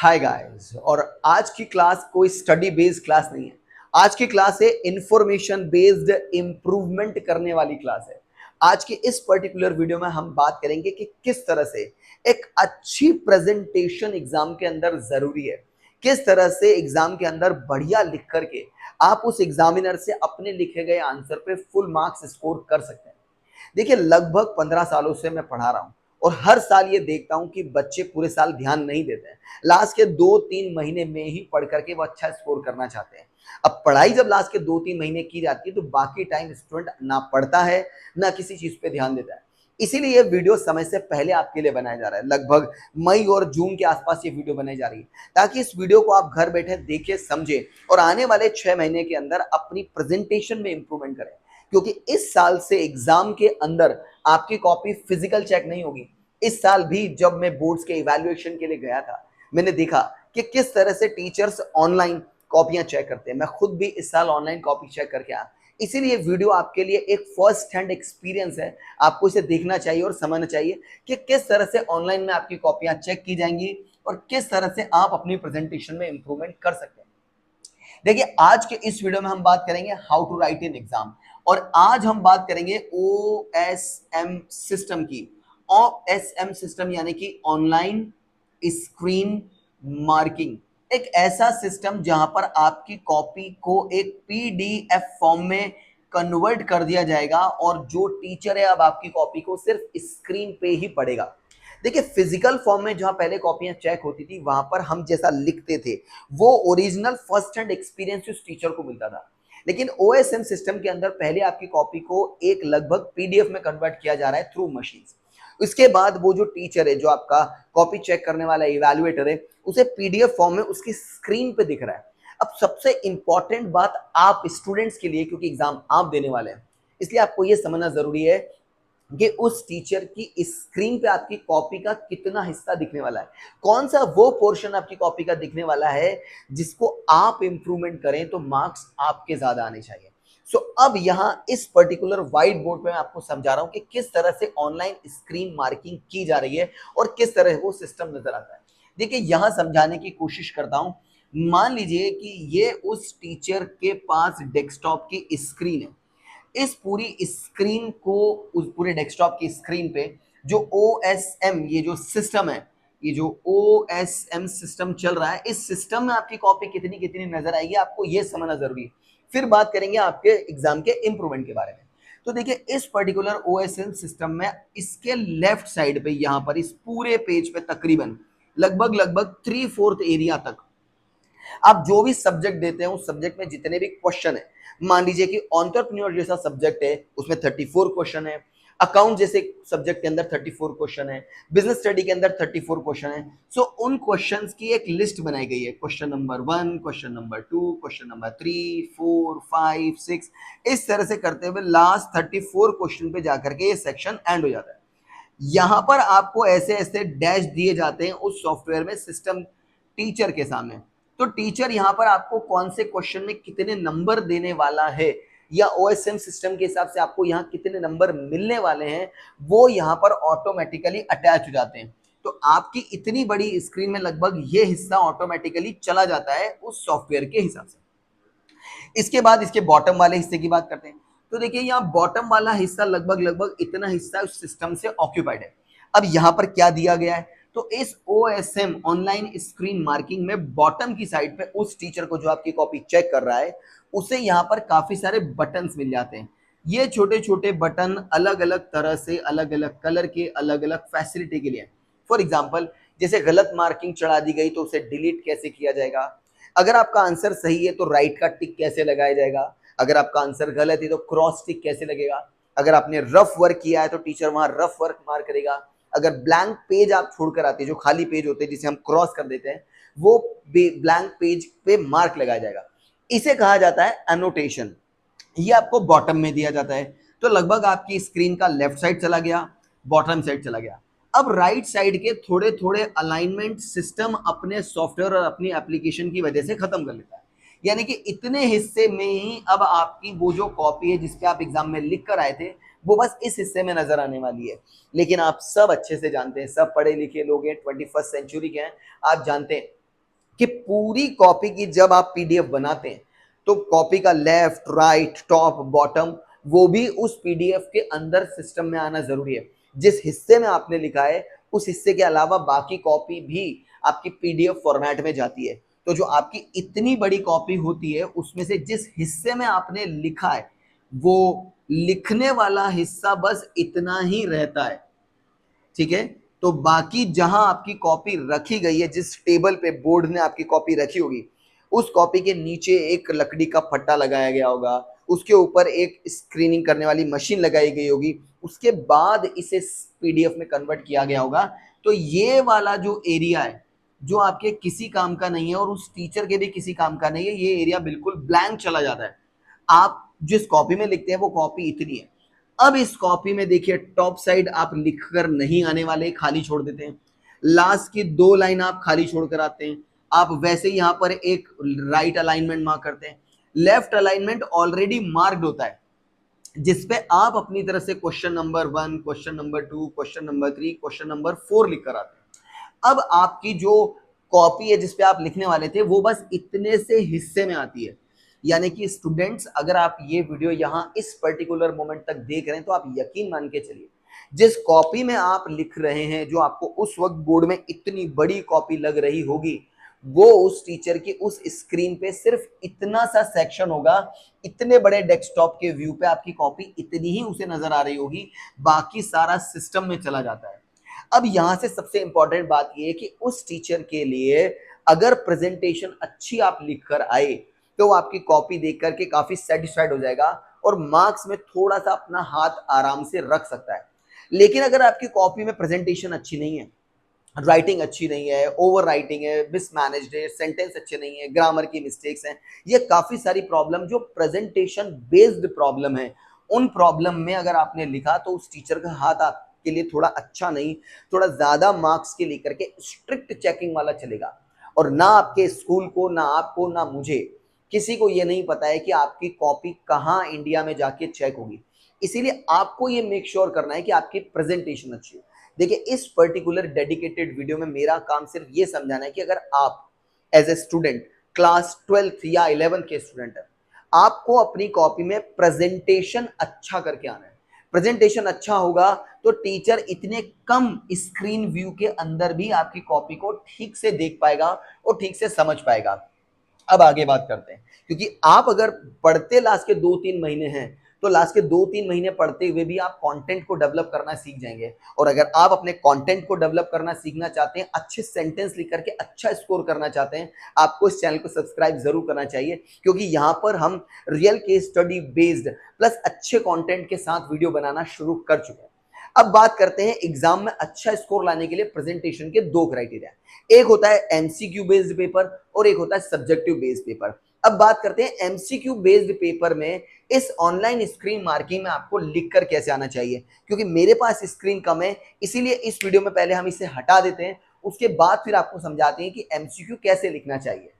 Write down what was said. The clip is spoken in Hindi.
Hi guys. और आज की क्लास कोई स्टडी बेस्ड क्लास नहीं है। आज की क्लास है इंफॉर्मेशन बेस्ड इंप्रूवमेंट करने वाली क्लास है। आज की इस पर्टिकुलर वीडियो में हम बात करेंगे कि किस तरह से एक अच्छी प्रेजेंटेशन एग्जाम के अंदर जरूरी है, किस तरह से एग्जाम के अंदर बढ़िया लिख करके आप उस एग्जामिनर से अपने लिखे गए आंसर पे फुल मार्क्स स्कोर कर सकते हैं। देखिए, लगभग 15 सालों से मैं पढ़ा रहा हूँ और हर साल ये देखता हूँ कि बच्चे पूरे साल ध्यान नहीं देते हैं। लास्ट के 2-3 महीने में ही पढ़ करके वो अच्छा स्कोर करना चाहते हैं। अब पढ़ाई जब लास्ट के 2-3 महीने की जाती है तो बाकी टाइम स्टूडेंट ना पढ़ता है ना किसी चीज पे ध्यान देता है। इसीलिए ये वीडियो समय से पहले आपके लिए बनाया जा रहा है। लगभग मई और जून के आसपास ये वीडियो बनाई जा रही है ताकि इस वीडियो को आप घर बैठे देखें, समझे और आने वाले 6 महीने के अंदर अपनी प्रेजेंटेशन में इंप्रूवमेंट करें। क्योंकि इस साल से एग्जाम के अंदर आपकी कॉपी फिजिकल चेक नहीं होगी। इस साल भी जब मैं बोर्ड्स के इवैल्यूएशन के लिए गया था, मैंने देखा कि किस तरह से टीचर्स ऑनलाइन कॉपियां चेक करते हैं। मैं खुद भी इस साल ऑनलाइन कॉपी चेक करके आया। इसीलिए वीडियो आपके लिए एक फर्स्ट हैंड एक्सपीरियंस है। आपको इसे देखना चाहिए और समझना चाहिए कि किस तरह से ऑनलाइन में आपकी कॉपियां चेक की जाएंगी और किस तरह से आप अपनी प्रेजेंटेशन में इंप्रूवमेंट कर सकते हैं। देखिए, आज के इस वीडियो में हम बात करेंगे how to write in exam और आज हम बात करेंगे OSM सिस्टम की। OSM सिस्टम यानी कि ऑनलाइन स्क्रीन मार्किंग, एक ऐसा सिस्टम जहां पर आपकी कॉपी को एक PDF फॉर्म में कन्वर्ट कर दिया जाएगा और जो टीचर है अब आपकी कॉपी को सिर्फ स्क्रीन पे ही पढ़ेगा। देखिए, फिजिकल फॉर्म में जहां पहले कॉपियां चेक होती थी वहां पर हम जैसा लिखते थे वो ओरिजिनल फर्स्ट हैंड एक्सपीरियंस उस टीचर को मिलता था। लेकिन OSM सिस्टम के अंदर पहले आपकी कॉपी को एक लगभग PDF में कन्वर्ट किया जा रहा है थ्रू मशीन। उसके बाद वो जो टीचर है, जो आपका कॉपी चेक करने वाला इवैल्यूएटर है, उसे PDF फॉर्म में उसकी स्क्रीन पे दिख रहा है। अब सबसे इंपॉर्टेंट बात आप स्टूडेंट्स के लिए, क्योंकि एग्जाम आप देने वाले हैं, इसलिए आपको ये समझना जरूरी है कि उस टीचर की स्क्रीन पे आपकी कॉपी का कितना हिस्सा दिखने वाला है, कौन सा वो पोर्शन आपकी कॉपी का दिखने वाला है जिसको आप इंप्रूवमेंट करें तो मार्क्स आपके ज्यादा आने चाहिए। अब यहाँ इस पर्टिकुलर व्हाइट बोर्ड पे मैं आपको समझा रहा हूँ कि किस तरह से ऑनलाइन स्क्रीन मार्किंग की जा रही है और किस तरह वो सिस्टम नजर आता है। देखिए, यहाँ समझाने की कोशिश करता हूँ। मान लीजिए कि ये उस टीचर के पास डेस्कटॉप की स्क्रीन है। इस पूरी स्क्रीन को, उस पूरे डेस्कटॉप की स्क्रीन पे जो OSM, ये जो सिस्टम है, ये जो OSM सिस्टम चल रहा है, इस सिस्टम में आपकी कॉपी कितनी कितनी नजर आएगी आपको ये समझना जरूरी है। फिर बात करेंगे आपके एग्जाम के इंप्रूवमेंट के बारे में। तो देखिए, इस पर्टिकुलर OSM सिस्टम में इसके लेफ्ट साइड पे, यहाँ पर इस पूरे पेज पे तकरीबन लगभग लगभग 3/4 एरिया तक आप जो भी सब्जेक्ट देते हैं उस सब्जेक्ट में जितने भी क्वेश्चन है, मान लीजिए कि एंटरप्रेन्योर जैसा सब्जेक्ट है उसमें 34 क्वेश्चन है, अकाउंट जैसे सब्जेक्ट के अंदर 34 क्वेश्चन है, बिजनेस स्टडी के अंदर 34 क्वेश्चन है। उन क्वेश्चंस की एक लिस्ट बनाई गई है, question number 1, question number 2, question number 3, 4, 5, 6, इस तरह से करते हुए लास्ट 34 क्वेश्चन पे जाकर के ये सेक्शन एंड हो जाता है। यहां पर आपको ऐसे ऐसे डैश दिए जाते हैं उस सॉफ्टवेयर में सिस्टम टीचर के सामने। तो टीचर यहां पर आपको कौन से क्वेश्चन में कितने नंबर देने वाला है या OSM सिस्टम के हिसाब से आपको यहां कितने नंबर मिलने वाले हैं, वो यहां पर ऑटोमेटिकली अटैच हो जाते हैं। तो आपकी इतनी बड़ी स्क्रीन में लगभग ये हिस्सा ऑटोमेटिकली चला जाता है उस सॉफ्टवेयर के हिसाब से। इसके बाद इसके बॉटम वाले हिस्से की बात करते हैं। तो देखिए, यहाँ बॉटम वाला हिस्सा लगभग लगभग इतना हिस्सा उस सिस्टम से ऑक्यूपाइड है। अब यहाँ पर क्या दिया गया है, तो इस OSM ऑनलाइन स्क्रीन मार्किंग में बॉटम की साइड पे उस टीचर को जो आपकी कॉपी चेक कर रहा है उसे यहाँ पर काफी सारे बटन्स मिल जाते हैं। ये छोटे छोटे बटन अलग अलग तरह से, अलग अलग कलर के, अलग अलग फैसिलिटी के लिए। फॉर एग्जाम्पल, जैसे गलत मार्किंग चढ़ा दी गई तो उसे डिलीट कैसे किया जाएगा, अगर आपका आंसर सही है तो राइट का टिक कैसे लगाया जाएगा, अगर आपका आंसर गलत है तो क्रॉस टिक कैसे लगेगा, अगर आपने रफ वर्क किया है तो टीचर वहां रफ वर्क मार्क करेगा, अगर ब्लैंक पेज आप छोड़कर आते हैं, जो खाली पेज होते हैं जिसे हम क्रॉस कर देते हैं, वो ब्लैंक पेज पे मार्क लगाया जाएगा। इसे कहा जाता है एनोटेशन। ये आपको बॉटम में दिया जाता है। तो लगभग आपकी स्क्रीन का लेफ्ट साइड चला गया, बॉटम साइड चला गया। अब राइट साइड के थोड़े थोड़े अलाइनमेंट सिस्टम अपने सॉफ्टवेयर और अपनी एप्लीकेशन की वजह से खत्म कर लेता है। यानी कि इतने हिस्से में ही अब आपकी वो जो कॉपी है जिसपे आप एग्जाम में लिख कर आए थे वो बस इस हिस्से में नजर आने वाली है। लेकिन आप सब अच्छे से जानते हैं, सब पढ़े लिखे लोग हैं, 21st सेंचुरी के हैं, आप जानते हैं कि पूरी कॉपी की जब आप पीडीएफ बनाते हैं तो कॉपी का लेफ्ट राइट टॉप बॉटम वो भी उस पीडीएफ के अंदर सिस्टम में आना जरूरी है। जिस हिस्से में आपने लिखा है उस हिस्से के अलावा बाकी कॉपी भी आपकी पीडीएफ फॉर्मेट में जाती है। तो जो आपकी इतनी बड़ी कॉपी होती है उसमें से जिस हिस्से में आपने लिखा है वो लिखने वाला हिस्सा बस इतना ही रहता है, ठीक है। तो बाकी जहां आपकी कॉपी रखी गई है, जिस टेबल पे बोर्ड ने आपकी कॉपी रखी होगी, उस कॉपी के नीचे एक लकड़ी का फट्टा लगाया गया होगा, उसके ऊपर एक स्क्रीनिंग करने वाली मशीन लगाई गई होगी, उसके बाद इसे पीडीएफ में कन्वर्ट किया गया होगा। तो ये वाला जो एरिया है जो आपके किसी काम का नहीं है और उस टीचर के भी किसी काम का नहीं है, ये एरिया बिल्कुल ब्लैंक चला जाता है। आप जिस कॉपी में लिखते हैं वो कॉपी इतनी है। अब इस कॉपी में देखिए टॉप साइड आप लिखकर नहीं आने वाले, खाली छोड़ देते हैं। लास्ट की 2 लाइन आप खाली छोड़कर आते हैं। आप वैसे यहां पर एक राइट अलाइनमेंट मार्क करते हैं। लेफ्ट अलाइनमेंट ऑलरेडी मार्क्ड होता है जिसपे आप अपनी तरफ से question number 1, question number 2, question number 3, question number 4 लिख कर आते हैं। अब आपकी जो कॉपी है जिसपे आप लिखने वाले थे वो बस इतने से हिस्से में आती है। यानी कि स्टूडेंट्स, अगर आप ये वीडियो यहां इस पर्टिकुलर मोमेंट तक देख रहे हैं तो आप यकीन मान के चलिए जिस कॉपी में आप लिख रहे हैं, जो आपको उस वक्त बोर्ड में इतनी बड़ी कॉपी लग रही होगी, वो उस टीचर की उस स्क्रीन पे सिर्फ इतना सा सेक्शन होगा। इतने बड़े डेस्कटॉप के व्यू पे आपकी कॉपी इतनी ही उसे नजर आ रही होगी, बाकी सारा सिस्टम में चला जाता है। अब यहां से सबसे इंपॉर्टेंट बात यह है कि उस टीचर के लिए अगर प्रेजेंटेशन अच्छी आप लिख कर आए तो वो आपकी कॉपी देख करके काफी सेटिस्फाइड हो जाएगा और मार्क्स में थोड़ा सा अपना हाथ आराम से रख सकता है। लेकिन अगर आपकी कॉपी में प्रेजेंटेशन अच्छी नहीं है, राइटिंग अच्छी नहीं है, ओवर राइटिंग है, मिसमैनेज्ड है, सेंटेंस अच्छे नहीं है, ग्रामर की मिस्टेक्स हैं, ये काफी सारी प्रॉब्लम जो प्रेजेंटेशन बेस्ड प्रॉब्लम है, उन प्रॉब्लम में अगर आपने लिखा तो उस टीचर का हाथ आपके लिए थोड़ा अच्छा नहीं, थोड़ा ज्यादा मार्क्स के लेकर के स्ट्रिक्ट चेकिंग वाला चलेगा। और ना आपके स्कूल को, ना आपको, ना मुझे, किसी को ये नहीं पता है कि आपकी कॉपी कहाँ इंडिया में जाके चेक होगी। इसीलिए आपको ये मेक श्योर करना है कि आपकी प्रेजेंटेशन अच्छी हो। देखिए, इस पर्टिकुलर डेडिकेटेड वीडियो में मेरा काम सिर्फ ये समझाना है कि अगर आप as a student class 12th या 11th के स्टूडेंट है, आपको अपनी कॉपी में प्रेजेंटेशन अच्छा करके आना है। प्रेजेंटेशन अच्छा होगा तो टीचर इतने कम स्क्रीन व्यू के अंदर भी आपकी कॉपी को ठीक से देख पाएगा और ठीक से समझ पाएगा। अब आगे बात करते हैं, क्योंकि आप अगर पढ़ते लास्ट के 2-3 महीने हैं तो लास्ट के 2-3 महीने पढ़ते हुए भी आप कंटेंट को डेवलप करना सीख जाएंगे। और अगर आप अपने कंटेंट को डेवलप करना सीखना चाहते हैं, अच्छे सेंटेंस लिख करके अच्छा स्कोर करना चाहते हैं, आपको इस चैनल को सब्सक्राइब जरूर करना चाहिए, क्योंकि यहाँ पर हम real case study based plus अच्छे कंटेंट के साथ वीडियो बनाना शुरू कर चुके हैं। अब बात करते हैं एग्जाम में अच्छा स्कोर लाने के लिए प्रेजेंटेशन के 2 क्राइटेरिया। एक होता है एमसीक्यू बेस्ड पेपर और एक होता है सब्जेक्टिव बेस्ड पेपर। अब बात करते हैं एमसीक्यू बेस्ड पेपर में इस ऑनलाइन स्क्रीन मार्किंग में आपको लिखकर कैसे आना चाहिए। क्योंकि मेरे पास स्क्रीन कम है, इसीलिए इस वीडियो में पहले हम इसे हटा देते हैं, उसके बाद फिर आपको समझाते हैं कि एमसीक्यू कैसे लिखना चाहिए।